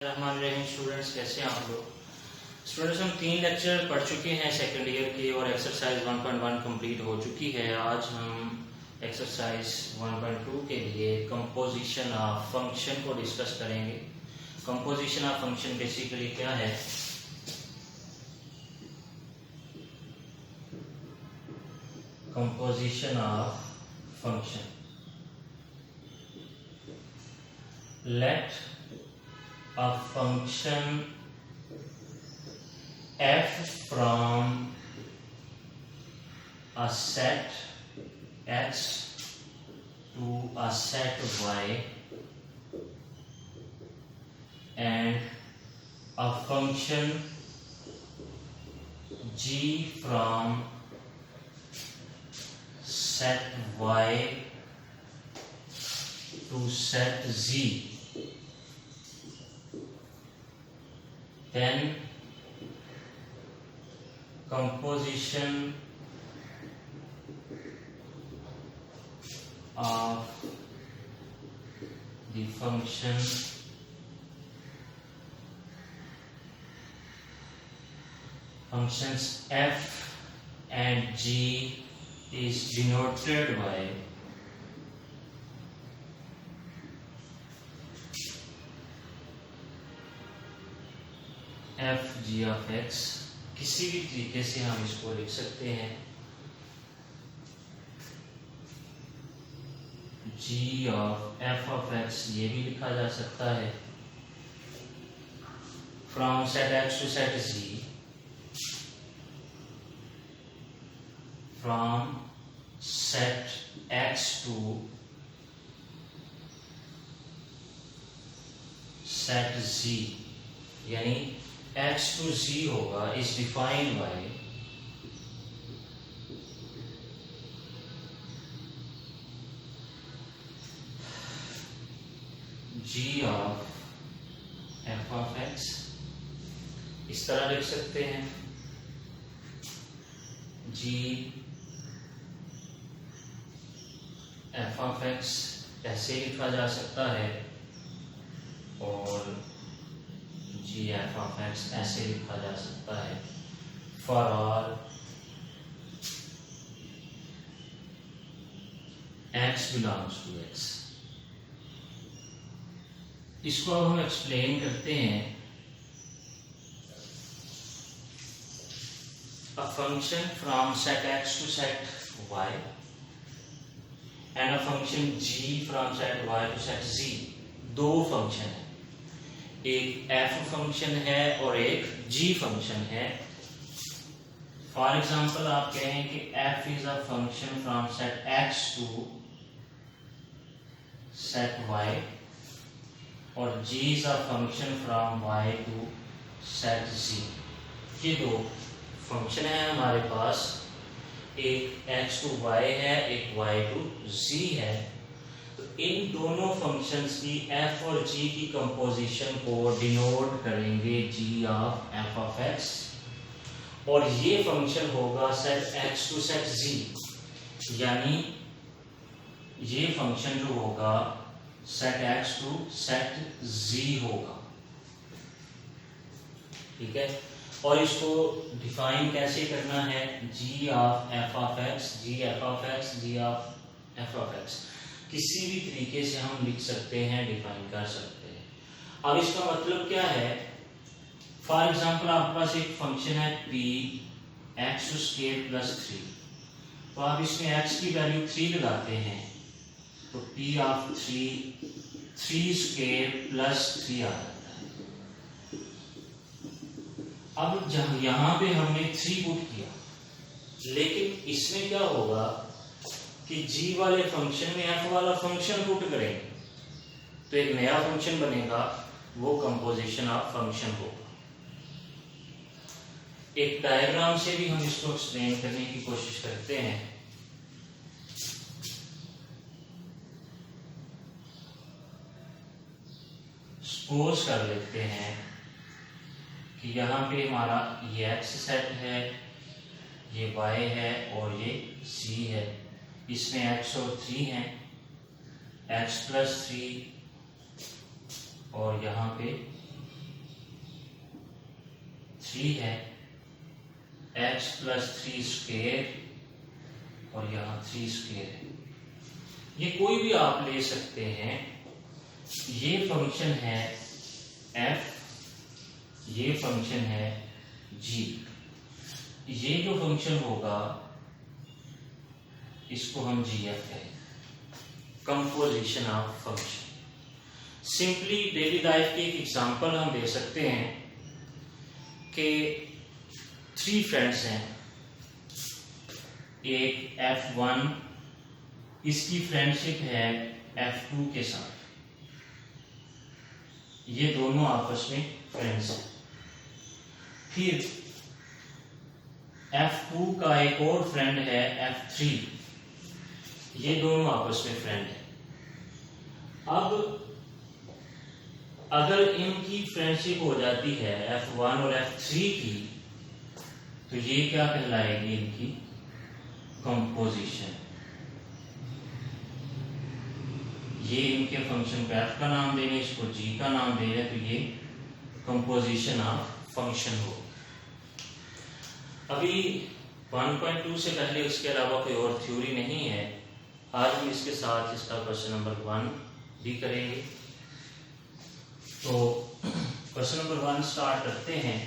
Rahman students, कैसे हैं आप लोग। स्टूडेंट्स, हम 3 लेक्चर पढ़ चुके हैं सेकेंड ईयर के और एक्सरसाइज 1.1 कंप्लीट हो चुकी है। आज हम एक्सरसाइज 1.2 के लिए कंपोजिशन ऑफ फंक्शन को डिस्कस करेंगे। कंपोजिशन ऑफ फंक्शन बेसिकली क्या है? Composition of function, let a function f from a set x to a set y and a function g from set y to set z, then composition of the function functions f and g is denoted by F G of X. किसी भी तरीके से हम इसको लिख सकते हैं। G of F of X ये भी लिखा जा सकता है। From set X to set G, from set X to set G, यानी x to z होगा is defined by g of f of x। इस तरह लिख सकते हैं। g f of x ऐसे लिखा जा सकता है और जी एफ ऑफ एक्स ऐसे लिखा जा सकता है। For all X belongs to X. इसको अब हम एक्सप्लेन करते हैं। A function from set X to set Y and a function G from set Y to set G, दो फंक्शन है। एक f फंक्शन है और एक g फंक्शन है। फॉर एग्जाम्पल आप कहें कि f is a function from set x to set y और g is a function from y to set z। ये दो फंक्शन है हमारे पास, एक x टू y है, एक y टू z है। इन दोनों फंक्शंस की f और g की कंपोजिशन को डिनोट करेंगे g of f of x, और ये फंक्शन होगा set x to set z, यानी ये फंक्शन जो होगा set x to set z होगा। ठीक है, और इसको डिफाइन कैसे करना है? g of f of x, g f of x, g of f of x किसी भी तरीके से हम लिख सकते हैं, डिफाइन कर सकते हैं। अब इसका मतलब क्या है? फॉर एग्जांपल आपके पास एक फंक्शन है p x स्क्वायर प्लस 3, तो आप इसमें x की वैल्यू 3 लगाते हैं तो p ऑफ 3 स्क्वायर प्लस 3 आ जाता है। अब जब यहां पे हमने 3 पुट किया, लेकिन इसमें क्या होगा कि g वाले फंक्शन में f वाला फंक्शन पुट करेंगे तो एक नया फंक्शन बनेगा, वो कंपोजिशन ऑफ फंक्शन होगा। एक डायग्राम से भी हम इसको एक्सप्लेन करने की कोशिश करते हैं। सपोज कर लेते हैं कि यहाँ पे हमारा ये x सेट है, ये y है और ये z है। इसमें x और 3 है, x प्लस 3 और यहाँ पे 3 है, x प्लस 3 स्क्वेयर और यहाँ 3 स्क्वेयर है। ये कोई भी आप ले सकते हैं। ये फंक्शन है f, ये फंक्शन है g। ये जो फंक्शन होगा इसको हम gf कहें, composition of function. Simply daily life की एक एग्जांपल हम दे सकते हैं कि 3 फ्रेंड्स हैं। एक F1, इसकी फ्रेंडशिप है F2 के साथ, ये दोनों आपस में फ्रेंड्स हैं। फिर F2 का एक और फ्रेंड है F3, ये दोनों आपस में फ्रेंड हैं। अब अगर इनकी फ्रेंडशिप हो जाती है F1 और F3 की, तो ये क्या कहलाएगी, इनकी कंपोजिशन। ये इनके फंक्शन को f का नाम देंगे, इसको g का नाम देंगे, तो ये कंपोजिशन ऑफ फंक्शन हो। अभी 1.2 से पहले इसके अलावा कोई और थ्योरी नहीं है। आज हम इसके साथ इसका क्वेश्चन नंबर 1 भी करेंगे। तो क्वेश्चन नंबर 1 स्टार्ट करते हैं।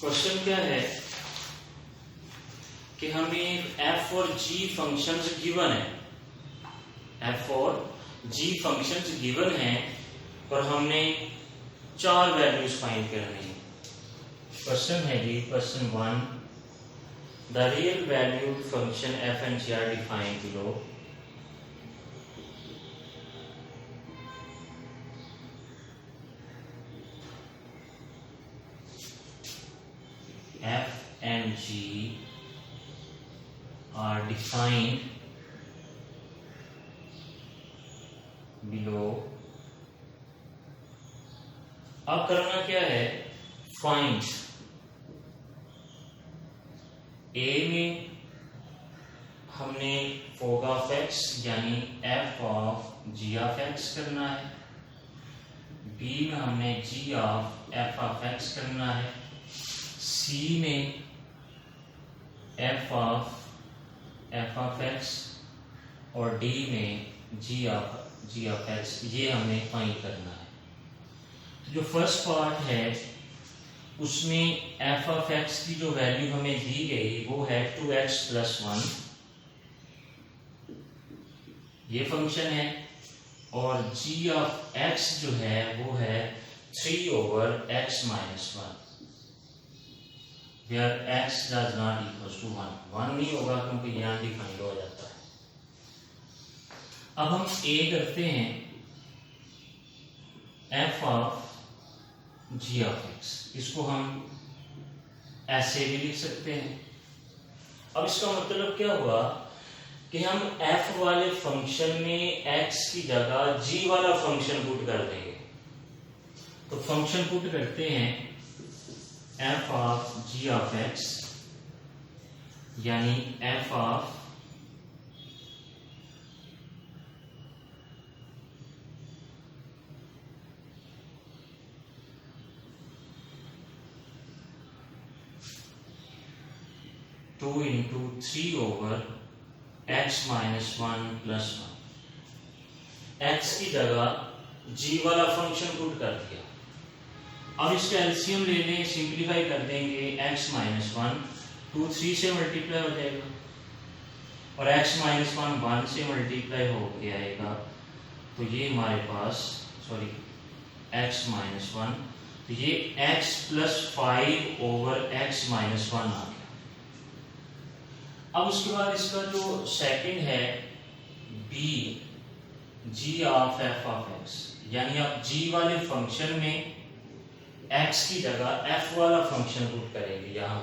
क्वेश्चन क्या है कि हमें f और g फंक्शंस गिवन है, f और g फंक्शंस गिवन है और हमने 4 वैल्यूज फाइंड करनी है। क्वेश्चन है जी, question 1, the real valued function f and g are defined below। f and g are defined below। अब करना क्या है, फाइंड। ए में हमने fog of x यानी f of g of x करना है, बी में हमने g of f of x करना है, सी में f of x और डी में g of x, ये हमने फाइंड करना है। तो जो फर्स्ट पार्ट है उसमें f of x की जो वैल्यू हमें दी गई वो है 2x plus 1, ये फंक्शन है, और g of x जो है वो है 3 over x minus 1, where x does not equals to 1 नहीं होगा क्योंकि ये अनडिफाइंड हो जाता है। अब हम a करते हैं f of g of x, इसको हम ऐसे भी लिख सकते हैं। अब इसका मतलब क्या हुआ कि हम f वाले फंक्शन में x की जगह g वाला फंक्शन पुट कर देंगे। तो फंक्शन पुट करते हैं f of g of x यानी f of two into 3 over x minus 1 plus 1, x की जगह g वाला फंक्शन पुट कर दिया। अब इसका एलसीएम ले लें, सिंप्लीफाई कर देंगे, x minus 1 2 3 से मल्टीप्लाई हो जाएगा और x minus 1 1 से मल्टीप्लाई हो के आएगा, तो ये हमारे पास x minus 1, तो ये x plus 5 over x minus 1 आ गया। अब उसके बाद इसका जो सेकंड है b g of f of x, यानी आप g वाले फंक्शन में x की जगह f वाला फंक्शन पुट करेंगे यहाँ,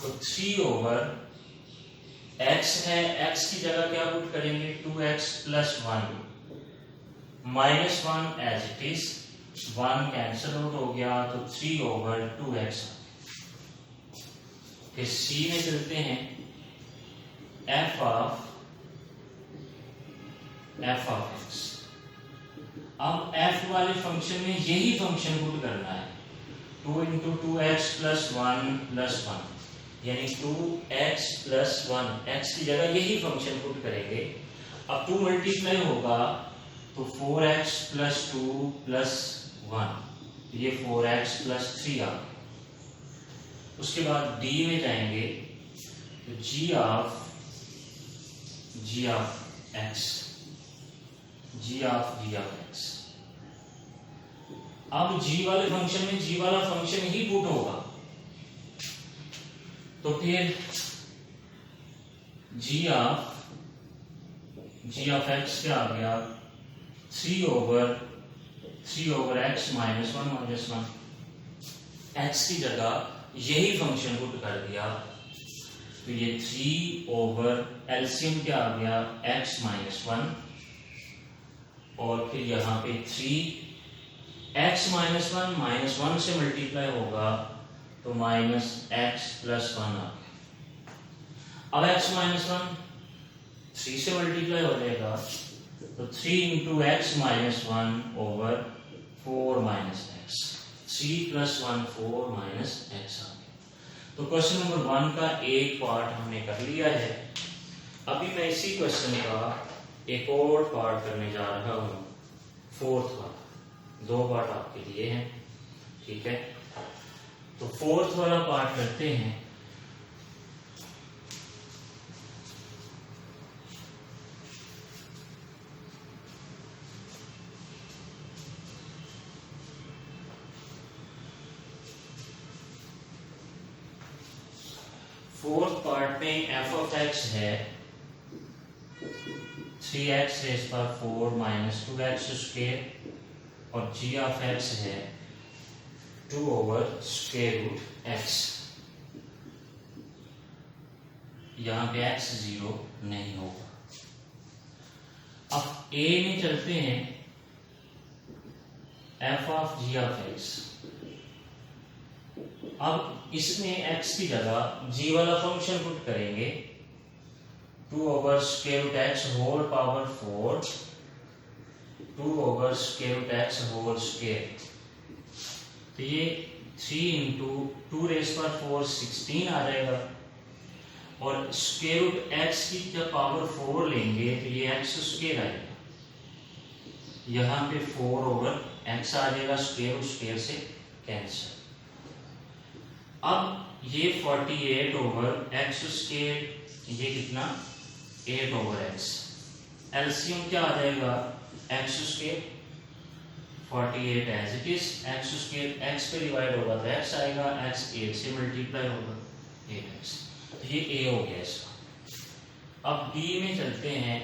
तो 3 over x है, x की जगह क्या पुट करेंगे 2x plus 1 minus 1 as it is, 1 cancel out हो गया तो 3 over 2x। फिर सी में चलते हैं, एफ ऑफ एक्स। अब एफ वाले फंक्शन में यही फंक्शन पुट करना है, 2 इंटू 2x प्लस 1 यानी 2x प्लस 1, x की जगह यही फंक्शन पुट करेंगे। अब 2 मल्टीप्लाई होगा तो 4x प्लस 2 प्लस 1, ये 4x प्लस 3 आ गया। उसके बाद d में जाएंगे तो g of x, g of x। अब g वाले फंक्शन में g वाला फंक्शन ही पुट होगा, तो फिर g ऑफ x क्या आ गया, 3 ओवर x माइनस 1 x की जगह यही फंक्शन पुट कर दिया, तो ये 3 ओवर एलसीएम क्या आ गया, x माइनस 1, और फिर यहाँ पे 3x माइनस 1 से मल्टीप्लाई होगा तो माइनस x प्लस 1 आ गया। अब x माइनस 1 3 से मल्टीप्लाई हो जाएगा तो 3 into X minus 1 over 4 minus X, 3 plus 1 4 minus X आ गया। तो क्वेश्चन नंबर 1 का एक पार्ट हमने कर लिया है। अभी मैं इसी क्वेश्चन का एक और पार्ट करने जा रहा हूं, 4th वाला। 2 पार्ट आपके लिए हैं, ठीक है। तो 4th वाला पार्ट करते हैं। फोर्थ पार्ट में एफ ऑफ एक्स है 3x रेज़ पर 4 माइनस 2x स्क्वायर, और g ऑफ x है 2 ओवर स्क्वायर रूट x। यहां पे x 0 नहीं होगा। अब a में चलते हैं, f of g of x। अब इसमें x की जगह g वाला फंक्शन पुट करेंगे, 2 over square root x whole power 4, 2 over square root x whole square. तो ये 3 इंटू 2 रेज़ पर 4 16 आ जाएगा, और स्क्वायर रूट x की जब पावर 4 लेंगे तो ये x स्क्वायर आएगा। यहाँ पे 4 ओवर x आ जाएगा, स्क्वायर रूट स्क्वायर से कैंसिल। अब ये 48 ओवर x स्क्वायर, ये कितना 8 ओवर x। एलसीएम क्या आ जाएगा, x square 48 as it is, x square x पे डिवाइड होगा तो x आएगा, x 8 से मल्टीप्लाई होगा 8x। तो ये a हो गया इसका। अब b में चलते हैं,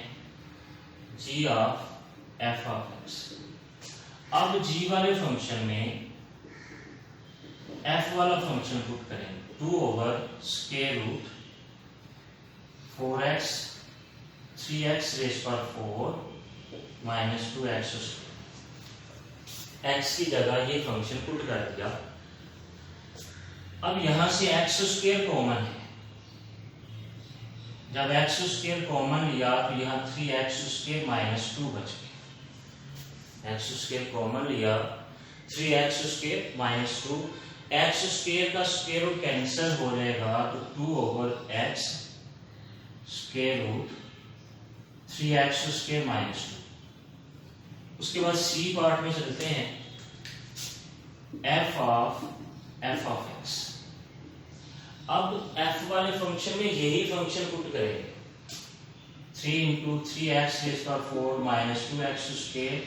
g of f of x। अब g वाले फंक्शन में f वाला फंक्शन पुट करेंगे, 2 over square root 4x 3x rays पर 4 माइनस 2x स्क्वायर। x की जगह ये फंक्शन पुट कर दिया। अब यहां से x स्क्वायर कॉमन है, जब x स्क्वायर कॉमन लिया तो यहाँ 3x स्क्वायर माइनस 2 बच गया। x स्क्वायर कॉमन लिया, 3x square minus 2, x square का स्क्वायर रूट कैंसिल हो जाएगा तो 2 over x square root 3x square minus 2। उसके बाद c पार्ट में चलते हैं, f ऑफ x। अब f वाले फंक्शन में यही फंक्शन पुट करेंगे, 3 इंटू 3x रेज़ पर 4 माइनस 2x स्क्वायर,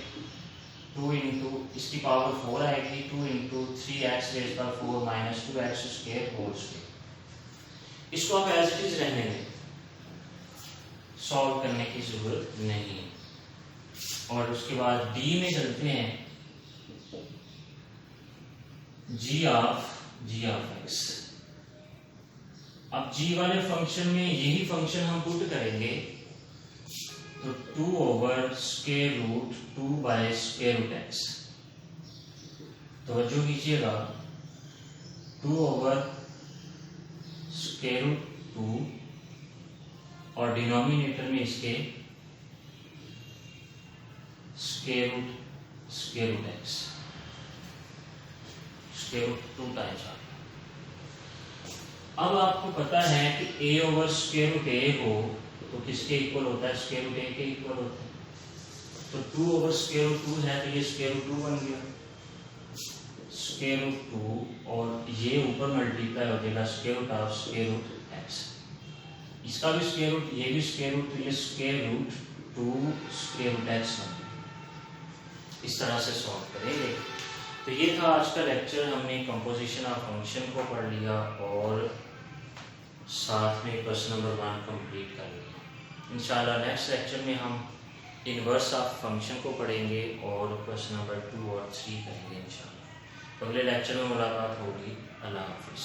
2 इंटू इसकी पावर 4 आएगी, 2 इंटू 3x रेज़ पर 4 minus 2x square whole square. इसको आप एज इट इज रहने दें, सॉल्व करने की जरूरत नहीं है। और उसके बाद d में चलते हैं, g ऑफ x। अब g वाले फंक्शन में यही फंक्शन हम पुट करेंगे, तो 2 over square root 2 by square root x। तवज्जो कीजिएगा, 2 ओवर स्क्वायर रूट 2 और डिनोमिनेटर में इसके square root X, square root 2 times आ गया। अब आपको पता है कि a over square root a हो तो किसके इक्वल होता है, स्क्वायर रूट a के इक्वल होता है। तो 2 ओवर स्क्वायर रूट 2 है तो ये स्क्वायर रूट 2 बन गया, स्क्वायर रूट 2 और ये ऊपर मल्टीप्लाई हो जाएगा square root of square root x, इसका भी स्क्वायर रूट, ये भी स्क्वायर रूट, तो ये square root 2 square root x बन गया। इस तरह से सॉल्व करेंगे। तो ये था आज का लेक्चर, हमने कंपोजिशन ऑफ फंक्शन को पढ़ लिया और साथ में क्वेश्चन नंबर 1 कंप्लीट कर लिया। इंशाल्लाह नेक्स्ट लेक्चर में हम इनवर्स ऑफ फंक्शन को पढ़ेंगे और क्वेश्चन नंबर 2 और 3 करेंगे इंशाल्लाह। अगले लेक्चर में मुलाकात होगी। अल्लाह हाफिज़।